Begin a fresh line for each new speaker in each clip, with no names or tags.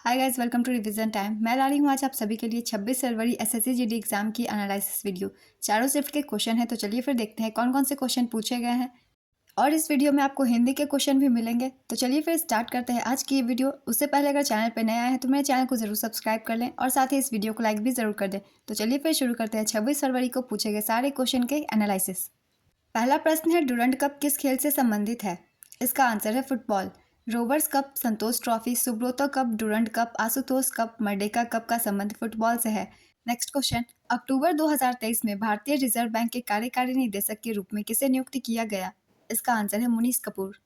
Hi guys, welcome to revision time. मैं ला रही हूँ आज आप सभी के लिए 26 फरवरी एसएससी जीडी एग्जाम की एनालिसिस वीडियो। चारों शिफ्ट के क्वेश्चन हैं, तो चलिए फिर देखते हैं कौन कौन से क्वेश्चन पूछे गए हैं। और इस वीडियो में आपको हिंदी के क्वेश्चन भी मिलेंगे। तो चलिए फिर स्टार्ट करते हैं आज की ये वीडियो। उससे पहले अगर चैनल पर नया है तो मेरे चैनल को जरूर सब्सक्राइब कर लें और साथ ही इस वीडियो को लाइक भी जरूर कर दें। तो चलिए फिर शुरू करते हैं 26 फरवरी को पूछे गए सारे क्वेश्चन के एनालिसिस। पहला प्रश्न है, डुरंड कप किस खेल से संबंधित है? इसका आंसर है football. Rovers cup, Santosh trophy, Subroto cup, Durand cup, Ashutosh cup, Merdeka cup का संबंध फुटबॉल से है। नेक्स्ट क्वेश्चन, अक्टूबर 2023 में भारतीय रिजर्व बैंक के कार्यकारी निदेशक के रूप में किसे नियुक्त किया गया? इसका आंसर है मुनीष कपूर।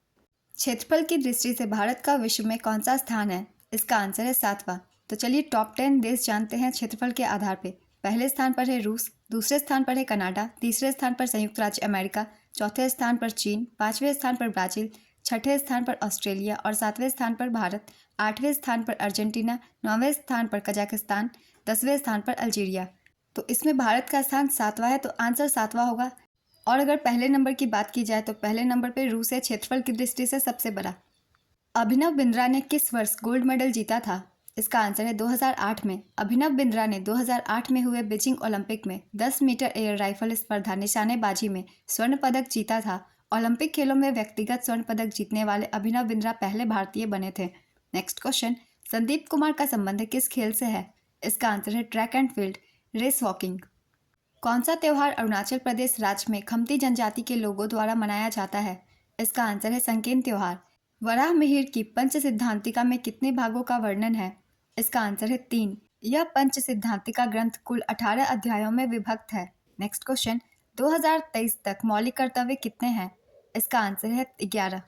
क्षेत्रफल की दृष्टि से भारत का विश्व में कौन सा स्थान है? इसका आंसर है 7वां। तो चलिए टॉप 10 देश जानते हैं क्षेत्रफल के आधार पे। पहले स्थान पर है रूस, दूसरे स्थान पर है कनाडा, तीसरे स्थान पर संयुक्त राज्य अमेरिका, चौथे स्थान पर चीन, पांचवें स्थान पर ब्राजील, छठे स्थान पर ऑस्ट्रेलिया और सातवें स्थान पर भारत, आठवें स्थान पर अर्जेंटीना, नौवें स्थान पर कजाकिस्तान, 10वें स्थान पर अल्जीरिया। तो इसमें भारत का स्थान 7वां है, तो आंसर 7वां होगा। और अगर पहले नंबर की बात की जाए तो पहले नंबर पर रूस है, क्षेत्रफल की दृष्टि से सबसे बड़ा। अभिनव बिंद्रा ने किस वर्ष गोल्ड मेडल जीता था? इसका आंसर है 2008 में। अभिनव बिंद्रा ने 2008 में हुए बीजिंग ओलंपिक में 10 मीटर एयर राइफल स्पर्धा निशानेबाजी में स्वर्ण पदक जीता था। ओलंपिक खेलों में व्यक्तिगत स्वर्ण पदक जीतने वाले अभिनव बिंद्रा पहले भारतीय बने थे। नेक्स्ट क्वेश्चन, संदीप कुमार का संबंध किस खेल से है? इसका आंसर है track and field, race walking. कौन सा त्यौहार अरुणाचल प्रदेश राज्य में खमती जनजाति के लोगों द्वारा मनाया जाता है? इसका आंसर है संकेन त्यौहार। वराह मिहिर की पंच सिद्धांतिका में कितने भागों का वर्णन है? इसका आंसर है 3। यह पंच सिद्धांतिका ग्रंथ कुल 18 अध्यायों में विभक्त है। नेक्स्ट क्वेश्चन, 2023 तक मौलिक कर्तव्य कितने हैं? इसका आंसर है 11।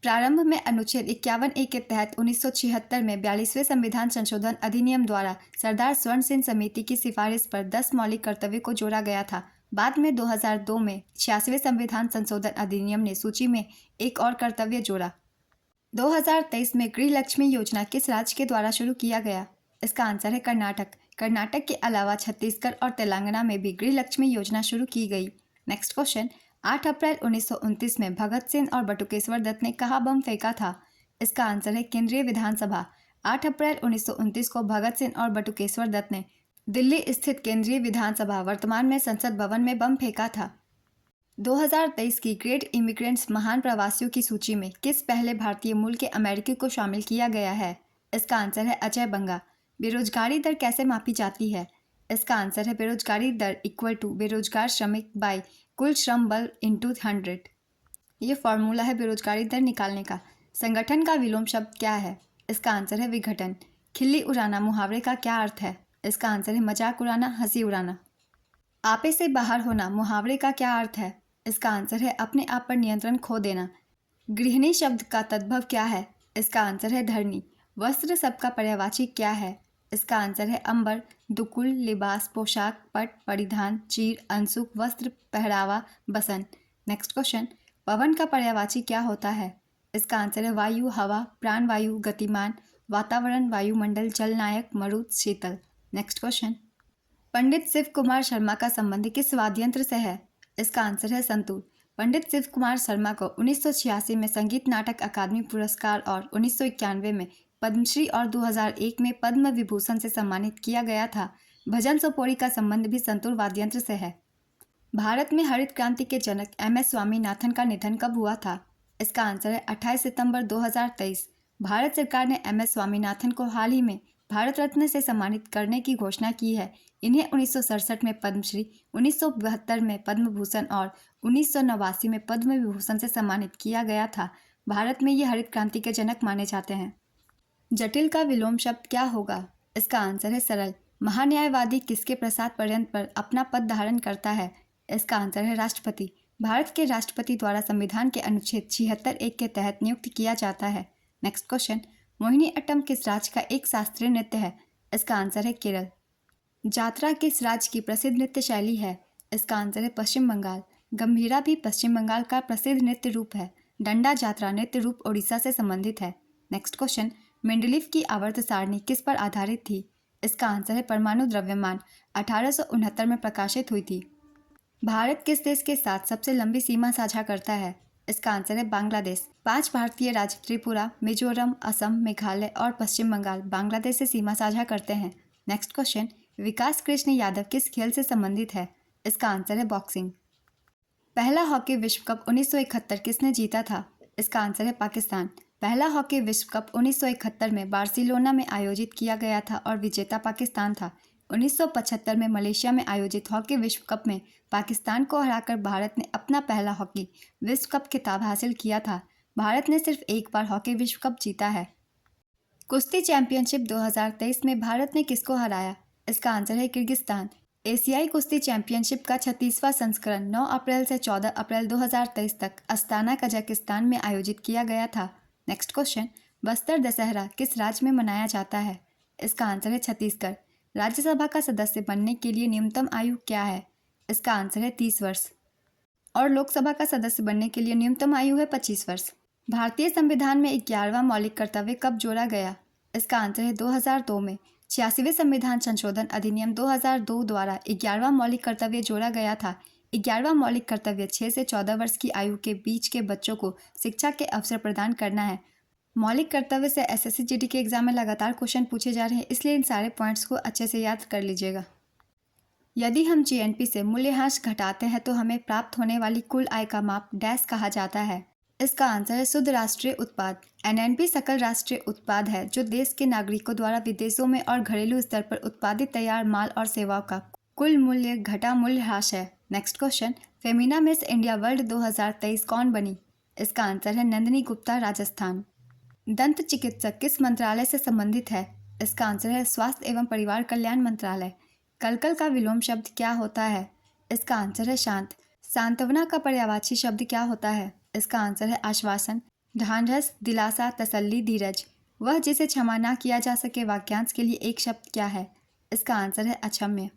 प्रारंभ में अनुच्छेद 51A के तहत 1976 में 42वें संविधान संशोधन अधिनियम द्वारा सरदार स्वर्ण सिंह समिति की सिफारिश पर 10 मौलिक कर्तव्य को जोड़ा गया था। बाद में 2002 में 86वें संविधान संशोधन अधिनियम ने सूची में एक और कर्तव्य जोड़ा। 2023 में गृह लक्ष्मी योजना किस राज्य के द्वारा शुरू किया गया? इसका आंसर है कर्नाटक। कर्नाटक के अलावा छत्तीसगढ़ और तेलंगाना में भी गृह लक्ष्मी योजना शुरू की गई। नेक्स्ट क्वेश्चन, 8 अप्रैल 1929 में भगत सिंह और बटुकेश्वर दत्त ने कहाँ बम फेंका था? इसका आंसर है केंद्रीय विधानसभा। 8 अप्रैल 1929 को भगत सिंह और बटुकेश्वर दत्त ने दिल्ली स्थित केंद्रीय विधानसभा, वर्तमान में संसद भवन में बम फेंका था। 2023 की ग्रेट इमिग्रेंट्स, महान प्रवासियों की सूची में किस पहले भारतीय मूल के अमेरिकी को शामिल किया गया है? इसका आंसर है अजय बंगा। बेरोजगारी दर कैसे मापी जाती है? इसका आंसर है बेरोजगारी दर इक्वल टू बेरोजगार श्रमिक बाय कुल श्रम बल इंटू 100। ये फॉर्मूला है बेरोजगारी दर निकालने का। संगठन का विलोम शब्द क्या है? इसका आंसर है विघटन। खिल्ली उड़ाना मुहावरे का क्या अर्थ है? इसका आंसर है मजाक उड़ाना, हंसी उड़ाना। आपे से बाहर होना मुहावरे का क्या अर्थ है? इसका आंसर है अपने आप पर नियंत्रण खो देना। गृहिणी शब्द का तद्भव क्या है? इसका आंसर है धरनी। वस्त्र शब्द का पर्यायवाची क्या है? इसका आंसर है अंबर, दुकुल, लिबास, पोशाक, पट, परिधान, चीर, अंशुक, वस्त्र, पहरावा, बसन। नेक्स्ट क्वेश्चन, पवन का पर्यायवाची क्या होता है? इसका आंसर है वायु, हवा, प्राणवायु, गतिमान, वातावरण, वायुमंडल, जलनायक, मरुत, शीतल। नेक्स्ट क्वेश्चन, पंडित शिव कुमार शर्मा का संबंध किस वाद्य यंत्र से है? इसका आंसर है संतूर। पंडित शिव कुमार शर्मा को 1986 में संगीत नाटक अकादमी पुरस्कार और 1991 में पद्मश्री और 2001 में पद्म विभूषण से सम्मानित किया गया था। भजन सोपोरी का संबंध भी संतूर वाद्य यंत्र से है। भारत में हरित क्रांति के जनक MS स्वामीनाथन का निधन कब हुआ था? इसका आंसर है 28 सितंबर 2023। भारत सरकार ने MS स्वामीनाथन को हाल ही में भारत रत्न से सम्मानित करने की घोषणा की है। इन्हें 1967 में पद्मश्री, 1972 में पद्म भूषण और 1989 में पद्म विभूषण से सम्मानित किया गया था। भारत में ये हरित क्रांति के जनक माने जाते हैं। जटिल का विलोम शब्द क्या होगा? इसका आंसर है सरल। महान्यायवादी किसके प्रसाद पर्यंत पर अपना पद धारण करता है? इसका आंसर है राष्ट्रपति। भारत के राष्ट्रपति द्वारा संविधान के अनुच्छेद 76(1) के तहत नियुक्त किया जाता है। नेक्स्ट क्वेश्चन, मोहिनी अट्टम किस राज्य का एक शास्त्रीय नृत्य है? इसका आंसर है केरल। जात्रा किस राज्य की प्रसिद्ध नृत्य शैली है? इसका आंसर है पश्चिम बंगाल। गंभीरा भी पश्चिम बंगाल का प्रसिद्ध नृत्य रूप है। डंडा जात्रा नृत्य रूप ओडिशा से संबंधित है। नेक्स्ट क्वेश्चन, मेंडलीव की आवर्त सारणी किस पर आधारित थी? इसका आंसर है परमाणु द्रव्यमान। 1869 में प्रकाशित हुई थी। भारत किस देश के साथ सबसे लंबी सीमा साझा करता है? इसका आंसर है बांग्लादेश। 5 भारतीय राज्य त्रिपुरा, मिजोरम, असम, मेघालय और पश्चिम बंगाल बांग्लादेश से सीमा साझा करते हैं। नेक्स्ट क्वेश्चन, विकास कृष्ण यादव किस खेल से संबंधित है? इसका आंसर है बॉक्सिंग। पहला हॉकी विश्व कप 1971 किसने जीता था? इसका आंसर है पाकिस्तान। पहला हॉकी विश्व कप 1971 में बार्सिलोना में आयोजित किया गया था और विजेता पाकिस्तान था। 1975 में मलेशिया में आयोजित हॉकी विश्व कप में पाकिस्तान को हराकर भारत ने अपना पहला हॉकी विश्व कप खिताब हासिल किया था। भारत ने सिर्फ एक बार हॉकी विश्व कप जीता है। कुश्ती चैंपियनशिप 2023 में भारत ने किसको हराया? इसका आंसर है किर्गिस्तान। एशियाई कुश्ती चैंपियनशिप का 36वां संस्करण 9 अप्रैल से 14 अप्रैल 2023 तक अस्ताना, कजाकिस्तान में आयोजित किया गया था। नेक्स्ट क्वेश्चन, बस्तर दशहरा किस राज्य में मनाया जाता है? इसका आंसर है छत्तीसगढ़। राज्यसभा का सदस्य बनने के लिए न्यूनतम आयु क्या है? इसका आंसर है 30 वर्ष। और लोकसभा का सदस्य बनने के लिए न्यूनतम आयु है 25 वर्ष। भारतीय संविधान में 11वां मौलिक कर्तव्य कब जोड़ा गया? इसका आंसर है 2002 में। 86वें संविधान संशोधन अधिनियम 2002 द्वारा 11वां मौलिक कर्तव्य जोड़ा गया था। 11वां मौलिक कर्तव्य 6 से 14 वर्ष की आयु के बीच के बच्चों को शिक्षा के अवसर प्रदान करना है। मौलिक कर्तव्य से एसएससी जीडी के एग्जाम में लगातार क्वेश्चन पूछे जा रहे हैं, इसलिए इन सारे पॉइंट्स को अच्छे से याद कर लीजिएगा। यदि हम जीएनपी से मूल्यह्रास घटाते हैं तो हमें प्राप्त होने वाली कुल आय का माप डैश कहा जाता है? इसका आंसर है शुद्ध राष्ट्रीय उत्पाद। एनएनपी सकल राष्ट्रीय उत्पाद है जो देश के नागरिकों द्वारा विदेशों में और घरेलू स्तर पर उत्पादित तैयार माल और सेवाओं का कुल मूल्य घटा मूल्यह्रास है। Next question, Femina miss India world 2023 कौन बनी? इसका आंसर है नंदिनी गुप्ता, राजस्थान। दंत चिकित्सक किस मंत्रालय से संबंधित है? इसका आंसर है स्वास्थ्य एवं परिवार कल्याण मंत्रालय। कलकल का विलोम शब्द क्या होता है? इसका आंसर है शांत। सांत्वना का पर्यायवाची शब्द क्या होता है? इसका आंसर है आश्वासन। ढांढस, दिलासा, तसल्ली, धीरज। वह जिसे क्षमा ना किया जा सके वाक्यांश के लिए एक शब्द क्या है? इसका आंसर है अक्षम्य।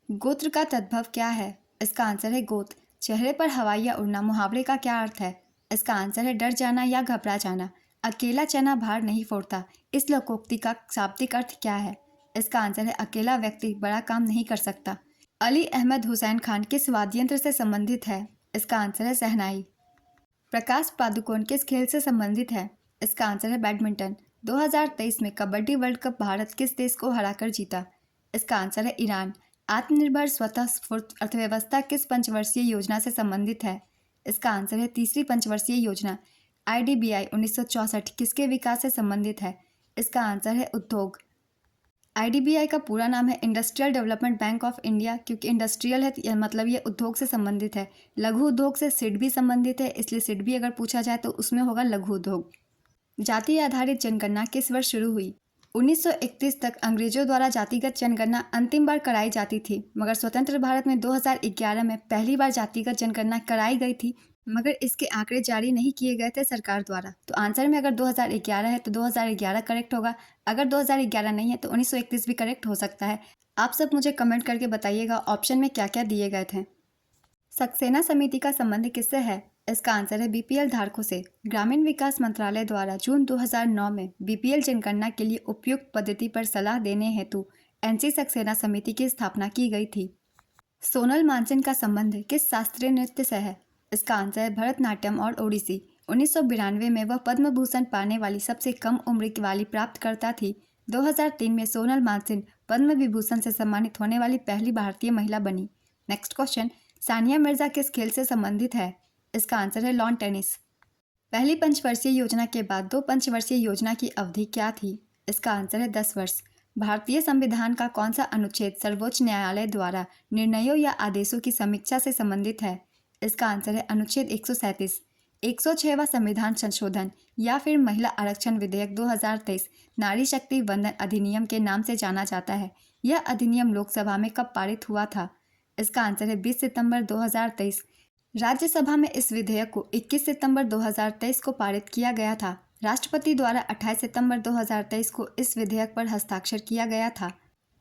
गोत्र का तद्भव क्या है? इसका आंसर है गोत। चेहरे पर हवाइया उड़ना मुहावरे का क्या अर्थ है? इसका आंसर है डर जाना या घबरा जाना। अकेला चना भार नहीं फोड़ता, इस लोकोक्ति का शाब्दिक अर्थ क्या है? इसका आंसर है अकेला व्यक्ति बड़ा काम नहीं कर सकता। अली अहमद हुसैन खान किस वाद्य यंत्र से संबंधित है? इसका आंसर है शहनाई। प्रकाश पादुकोण किस खेल से संबंधित है? इसका आंसर है बैडमिंटन। 2023 में कबड्डी वर्ल्ड कप भारत किस देश को हराकर जीता? इसका आंसर है ईरान। आत्मनिर्भर स्वतः स्फूर्त अर्थव्यवस्था किस पंचवर्षीय योजना से संबंधित है? इसका आंसर है तीसरी पंचवर्षीय योजना। आईडीबीआई 1964 किसके विकास से संबंधित है? इसका आंसर है उद्योग। आईडीबीआई का पूरा नाम है industrial development bank of India, क्योंकि इंडस्ट्रियल है मतलब ये उद्योग से संबंधित है। लघु उद्योग से सिड भी संबंधित है, इसलिए सिड भी अगर पूछा जाए तो उसमें होगा लघु उद्योग। जाति आधारित जनगणना किस वर्ष शुरू हुई? 1931 तक अंग्रेजों द्वारा जातिगत जनगणना अंतिम बार कराई जाती थी, मगर स्वतंत्र भारत में 2011 में पहली बार जातिगत जनगणना कराई गई थी, मगर इसके आंकड़े जारी नहीं किए गए थे सरकार द्वारा। तो आंसर में अगर 2011 है तो 2011 करेक्ट होगा, अगर 2011 नहीं है तो 1931 भी करेक्ट हो सकता है। आप सब मुझे कमेंट करके बताइएगा ऑप्शन में क्या क्या दिए गए थे। सक्सेना समिति का संबंध किससे है? इसका आंसर है बीपीएल धारकों से। ग्रामीण विकास मंत्रालय द्वारा जून 2009 में बीपीएल जनगणना के लिए उपयुक्त पद्धति पर सलाह देने हेतु एनसी सक्सेना समिति की स्थापना की गई थी। सोनल मानसिंह का संबंध किस शास्त्रीय नृत्य से है? इसका आंसर है भरतनाट्यम और ओडिसी। 1992 में वह पद्म भूषण पाने वाली सबसे कम उम्र वाली प्राप्तकर्ता थी। 2003 में सोनल मानसिंह पद्म विभूषण से सम्मानित होने वाली पहली भारतीय महिला बनी। नेक्स्ट क्वेश्चन, सानिया मिर्जा किस खेल से संबंधित है? इसका आंसर है लॉन टेनिस। पहली पंचवर्षीय योजना के बाद 2 पंचवर्षीय योजना की अवधि क्या थी? इसका आंसर है 10 वर्ष। भारतीय संविधान का कौन सा अनुच्छेद सर्वोच्च न्यायालय द्वारा निर्णयों या आदेशों की समीक्षा से संबंधित है? इसका आंसर है अनुच्छेद 137। 106वां संविधान संशोधन या फिर महिला आरक्षण विधेयक 2023 नारी शक्ति वंदन अधिनियम के नाम से जाना जाता है। यह अधिनियम लोकसभा में कब पारित हुआ था? इसका आंसर है 20 सितंबर 2023। राज्यसभा में इस विधेयक को 21 सितंबर 2023 को पारित किया गया था। राष्ट्रपति द्वारा 28 सितंबर 2023 को इस विधेयक पर हस्ताक्षर किया गया था।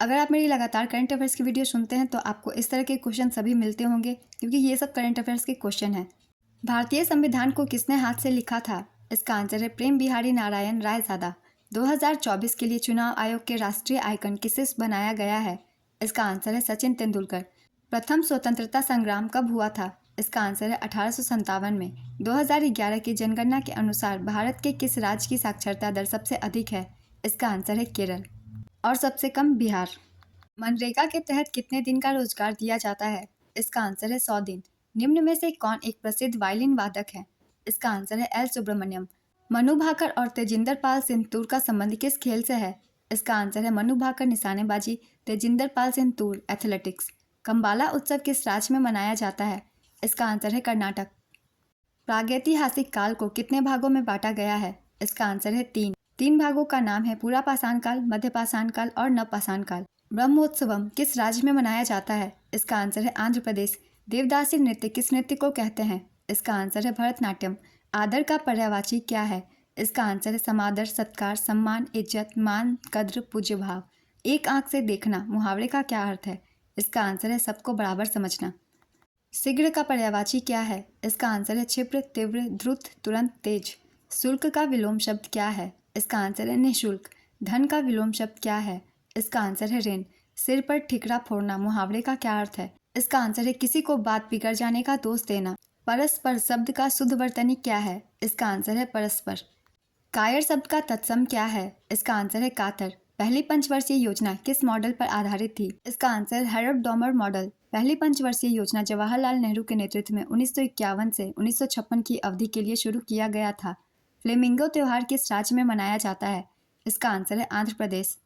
अगर आप मेरी लगातार करंट अफेयर्स की वीडियो सुनते हैं तो आपको इस तरह के क्वेश्चन सभी मिलते होंगे, क्योंकि ये सब करंट अफेयर्स के क्वेश्चन हैं। भारतीय संविधान को किसने हाथ से लिखा था? इसका आंसर है प्रेम बिहारी नारायण रायजादा। 2024 के लिए चुनाव आयोग के राष्ट्रीय आइकन किसे बनाया गया है? इसका आंसर है सचिन तेंदुलकर। प्रथम स्वतंत्रता संग्राम कब हुआ था? इसका आंसर है 1857 में। 2011 की जनगणना के अनुसार भारत के किस राज्य की साक्षरता दर सबसे अधिक है? इसका आंसर है केरल। और सबसे कम बिहार। मनरेगा के तहत कितने दिन का रोजगार दिया जाता है? इसका आंसर है 100 दिन। निम्न में से कौन एक प्रसिद्ध वायलिन वादक है? इसका आंसर है एल सुब्रमण्यम। मनु भाकर और तेजिंदर पाल सिंह तूर का संबंध किस खेल से है? इसका आंसर है मनु भाकर निशानेबाजी, तेजिंदर पाल सिंह तूर एथलेटिक्स। कंबाला उत्सव किस राज्य में मनाया जाता है? इसका आंसर है कर्नाटक। प्रागैतिहासिक काल को कितने भागों में बांटा गया है? इसका आंसर है 3। 3 भागों का नाम है पूरा पाषाण काल, मध्य पाषाण काल और नवपाषाण काल। ब्रह्मोत्सवम किस राज्य में मनाया जाता है? इसका आंसर है आंध्र प्रदेश। देवदासी नृत्य किस नृत्य को कहते हैं? इसका आंसर है भरतनाट्यम। आदर का पर्यायवाची क्या है? इसका आंसर है समादर, सत्कार, सम्मान, इज्जत, मान, कद्र, पूज्य भाव। एक आंख से देखना मुहावरे का क्या अर्थ है? इसका आंसर है सबको बराबर समझना। शीघ्र का पर्यायवाची क्या है? इसका आंसर है क्षिप्र, तीव्र, द्रुत, तुरंत, तेज। शुल्क का विलोम शब्द क्या है? इसका आंसर है निःशुल्क। धन का विलोम शब्द क्या है? इसका आंसर है ऋण। सिर पर ठिकरा फोड़ना मुहावरे का क्या अर्थ है? इसका आंसर है किसी को बात बिगड़ जाने का दोष देना। परस्पर शब्द का शुद्ध वर्तनी क्या है? इसका आंसर है परस्पर। कायर शब्द का तत्सम क्या है? इसका आंसर है कातर। पहली पंचवर्षीय योजना किस मॉडल पर आधारित थी? इसका आंसर हैरोल्ड डॉमर मॉडल। पहली पंचवर्षीय योजना जवाहरलाल नेहरू के नेतृत्व में 1951 से 1956 की अवधि के लिए शुरू किया गया था। फ्लेमिंगो त्योहार किस राज्य में मनाया जाता है? इसका आंसर है आंध्र प्रदेश।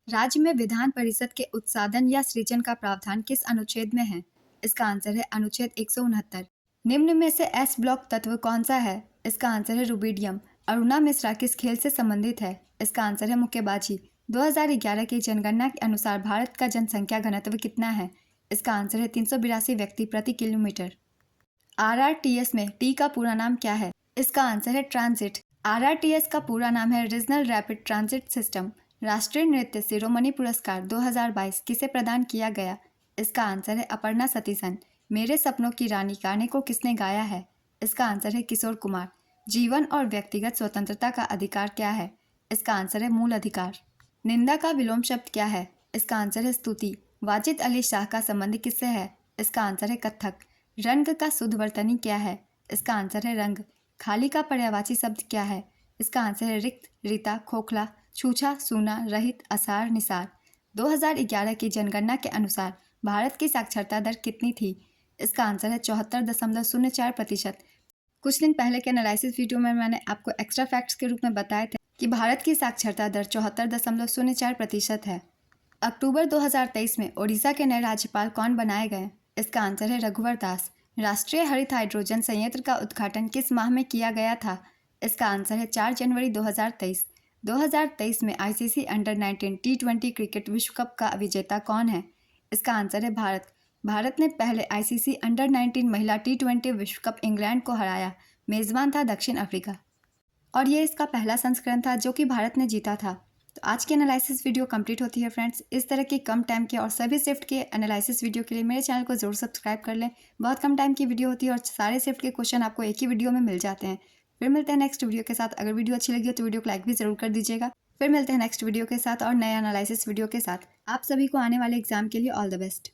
राज्य में विधान परिषद के उत्साधन या सृजन का प्रावधान किस अनुच्छेद में है? इसका आंसर है अनुच्छेद 169। निम्न में से एस ब्लॉक तत्व कौन सा है? इसका आंसर है रुबिडियम। अरुणा मिश्रा किस खेल से संबंधित है? इसका आंसर है मुक्केबाजी। 2011 की जनगणना के अनुसार भारत का जनसंख्या घनत्व कितना है? इसका आंसर है 382 व्यक्ति प्रति किलोमीटर। RRTS में टी का पूरा नाम क्या है? इसका आंसर है ट्रांजिट। RRTS का पूरा नाम है रीजनल रैपिड ट्रांजिट सिस्टम। राष्ट्रीय नृत्य शिरोमणि पुरस्कार 2022 किसे प्रदान किया गया? इसका आंसर है अपर्णा सतीशन। मेरे सपनों की रानी गाने को किसने गाया है? इसका आंसर है किशोर कुमार। जीवन और व्यक्तिगत स्वतंत्रता का अधिकार क्या है? इसका आंसर है मूल अधिकार। निंदा का विलोम शब्द क्या है? इसका आंसर है स्तुति। वाजिद अली शाह का संबंध किससे है? इसका आंसर है कत्थक। रंग का शुद्ध वर्तनी क्या है? इसका आंसर है रंग। खाली का पर्यायवाची शब्द क्या है? इसका आंसर है रिक्त, रीता, खोखला, छूछा, सूना, रहित, असार, निसार। 2011 की जनगणना के अनुसार भारत की साक्षरता दर कितनी थी? इसका आंसर है 74.04%। कुछ दिन पहले के एनालिसिस वीडियो में मैंने आपको एक्स्ट्रा फैक्ट्स के रूप में बताए थे कि भारत की साक्षरता दर 74.04% है। अक्टूबर 2023 में ओडिशा के नए राज्यपाल कौन बनाए गए? इसका आंसर है रघुवर दास। राष्ट्रीय हरित हाइड्रोजन संयंत्र का उद्घाटन किस माह में किया गया था? इसका आंसर है 4 जनवरी 2023। 2023 में ICC अंडर-19 T20 क्रिकेट विश्व कप का विजेता कौन है? इसका आंसर है भारत। भारत ने पहले ICC अंडर-19 महिला T20 विश्व कप इंग्लैंड को हराया। मेज़बान था दक्षिण अफ्रीका। और ये इसका पहला संस्करण था जो कि भारत ने जीता था। तो आज की एनालिसिस वीडियो कंप्लीट होती है फ्रेंड्स। इस तरह की कम टाइम के और सभी शिफ्ट के एनालिसिस वीडियो के लिए मेरे चैनल को जरूर सब्सक्राइब कर लें। बहुत कम टाइम की वीडियो होती है और सारे शिफ्ट के क्वेश्चन आपको एक ही वीडियो में मिल जाते हैं। फिर मिलते हैं नेक्स्ट वीडियो के साथ। अगर वीडियो अच्छी लगी हो तो वीडियो को लाइक भी जरूर कर दीजिएगा। फिर मिलते हैं नेक्स्ट वीडियो के साथ और नए एनालिसिस वीडियो के साथ। आप सभी को आने वाले एग्जाम के लिए ऑल द बेस्ट।